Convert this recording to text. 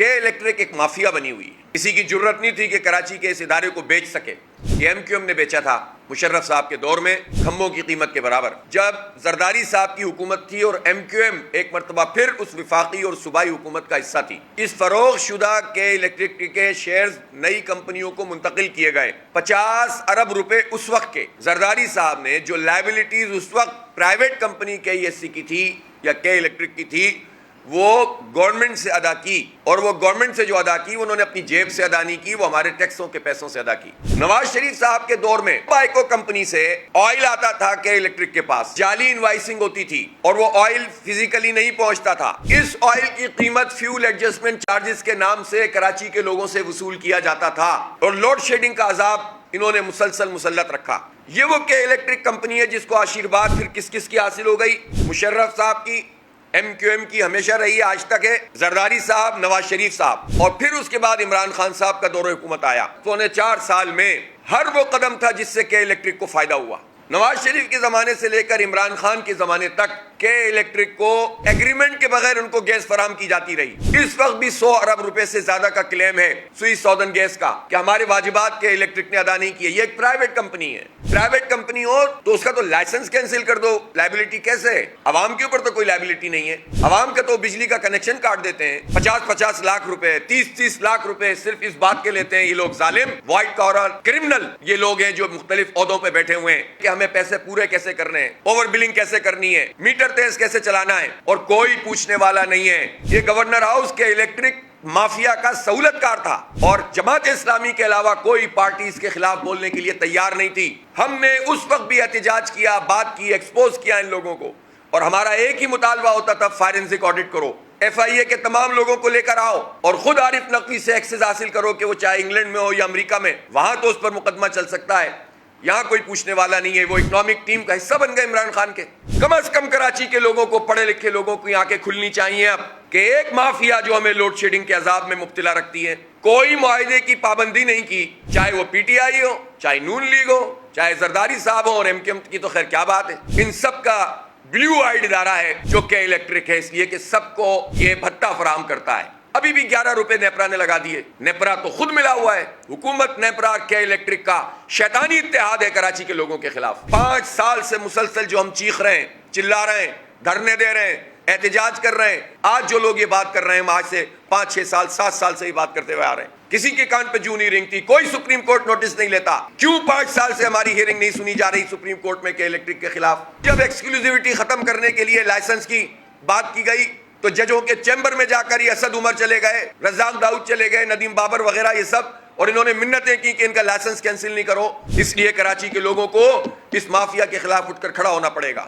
کہ الیکٹرک ایک مافیا بنی ہوئی ہے. کسی کی جرت نہیں تھی کہ کراچی کے اس ادارے کو بیچ سکے. یہ ایم کیو ایم نے بیچا تھا مشرف صاحب کے دور میں کھمبوں کی قیمت کے برابر. جب زرداری صاحب کی حکومت تھی اور ایم کیو ایم ایک مرتبہ پھر اس وفاقی اور صوبائی حکومت کا حصہ تھی, اس فروغ شدہ کے الیکٹرک کے شیئرز نئی کمپنیوں کو منتقل کیے گئے. 50 ارب روپے اس وقت کے زرداری صاحب نے جو لائبلٹیز اس وقت پرائیویٹ کمپنی کے ای ایس سی کی تھی یا کے الیکٹرک کی تھی وہ گورنمنٹ سے ادا کی, اور وہ گورنمنٹ سے جو ادا کی انہوں نے اپنی جیب سے ادا نہیں کی, وہ ہمارے ٹیکسوں کے پیسوں سے ادا کی. نواز شریف صاحب کے دور میں بائیکو کمپنی سے آئل آتا تھا کہ الیکٹرک کے پاس جعلی انوائسنگ ہوتی تھی اور وہ آئل فزیکلی نہیں پہنچتا تھا. اس آئل کی قیمت فیول ایڈجسٹمنٹ چارجز کے نام سے کراچی کے لوگوں سے وصول کیا جاتا تھا, اور لوڈ شیڈنگ کا عذاب انہوں نے مسلسل مسلط رکھا. یہ وہ کہ الیکٹرک کمپنی ہے جس کو آشیرواد پھر کس کس کی حاصل ہو گئی, مشرف صاحب کی, ایم کیو ایم کی ہمیشہ رہی ہے آج تک ہے, زرداری صاحب, نواز شریف صاحب, اور پھر اس کے بعد عمران خان صاحب کا دور حکومت آیا. 4.25 سال میں ہر وہ قدم تھا جس سے کہ الیکٹرک کو فائدہ ہوا. نواز شریف کے زمانے سے لے کر عمران خان کے زمانے تک کہ الیکٹرک کو ایگریمنٹ کے بغیر ان کو گیس فراہم کی جاتی رہی. اس وقت بھی 100 ارب روپے سے زیادہ کا کلیم ہے سوئی سودن گیس کا کہ ہمارے واجبات کے الیکٹرک نے ادا نہیں کیے. یہ ایک پرائیویٹ کمپنی ہے, پرائیویٹ کمپنی ہو تو اس کا تو لائسنس کینسل کر دو. لائبلٹی کیسے ہے؟ عوام کے اوپر تو کوئی لائبلٹی نہیں ہے. عوام کا تو بجلی کا کنیکشن کاٹ دیتے ہیں, 50 لاکھ روپے, 30 لاکھ روپے صرف اس بات کے لیتے ہیں. یہ لوگ ظالم, وائٹ کالر کرمنل یہ لوگ ہیں جو مختلف عہدوں پہ بیٹھے ہوئے ہیں کہ ہمیں پیسے پورے کیسے کرنے ہیں, اوور بلنگ کیسے کرنی ہے, میٹر تیز کیسے چلانا ہے, اور کوئی پوچھنے والا نہیں ہے. یہ گورنر ہاؤس کے الیکٹرک مافیا کا سہولت کار تھا, اور جماعت اسلامی کے علاوہ کوئی پارٹی اس کے خلاف بولنے کے لیے تیار نہیں تھی. ہم نے اس وقت بھی احتجاج کیا, بات کی, ایکسپوز کیا ان لوگوں کو, اور ہمارا ایک ہی مطالبہ ہوتا تھا فارنسک آڈٹ کرو, ایف آئی اے کے تمام لوگوں کو لے کر آؤ اور خود عارف نقوی سے ایکسس حاصل کرو کہ وہ چاہے انگلینڈ میں ہو یا امریکہ میں, وہاں تو اس پر مقدمہ چل سکتا ہے. یہاں کوئی پوچھنے والا نہیں ہے. وہ اکنامک ٹیم کا حصہ بن گئے عمران خان کے. کم از کم کراچی کے لوگوں کو, پڑھے لکھے لوگوں کی آنکھیں کھلنی چاہیے اب کہ ایک مافیا جو ہمیں لوڈ شیڈنگ کے عذاب میں مبتلا رکھتی ہے, کوئی معاہدے کی پابندی نہیں کی, چاہے وہ پی ٹی آئی ہو, چاہے نون لیگ ہو, چاہے زرداری صاحب ہو, اور ایم کیو ایم کی تو خیر کیا بات ہے. ان سب کا بلیو آئیڈ ادارہ ہے جو کہ الیکٹرک ہے, اس لیے کہ سب کو یہ بھتہ فراہم کرتا ہے. ابھی بھی 11 روپے نیپرا نے لگا دیے. نیپرا تو خود ملا ہوا ہے. حکومت نیپرا کے الیکٹرک کا شیطانی اتحاد ہے کراچی کے لوگوں کے خلاف. 5 سال سے مسلسل جو ہم چیخ رہے ہیں, چلا رہے ہیں, دھرنے دے رہے ہیں, احتجاج کر رہے ہیں, آج جو لوگ یہ بات کر رہے ہیں, آج سے 5-6 سال 7 سال سے یہ بات کرتے ہوئے آ رہے ہیں. کسی کے کان پہ جوں نہیں رنگتی, کوئی سپریم کورٹ نوٹس نہیں لیتا. کیوں 5 سال سے ہماری ہیئرنگ نہیں سنی جا رہی سپریم کورٹ میں کہ الیکٹرک کے خلاف؟ جب ایکسکلوزیوٹی ختم کرنے کے لیے لائسنس کی بات کی گئی تو ججوں کے چیمبر میں جا کر یہ اسد عمر چلے گئے, رزاق داؤد چلے گئے, ندیم بابر وغیرہ یہ سب, اور انہوں نے منتیں کی کہ ان کا لائسنس کینسل نہیں کرو. اس لیے کراچی کے لوگوں کو اس مافیا کے خلاف اٹھ کر کھڑا ہونا پڑے گا.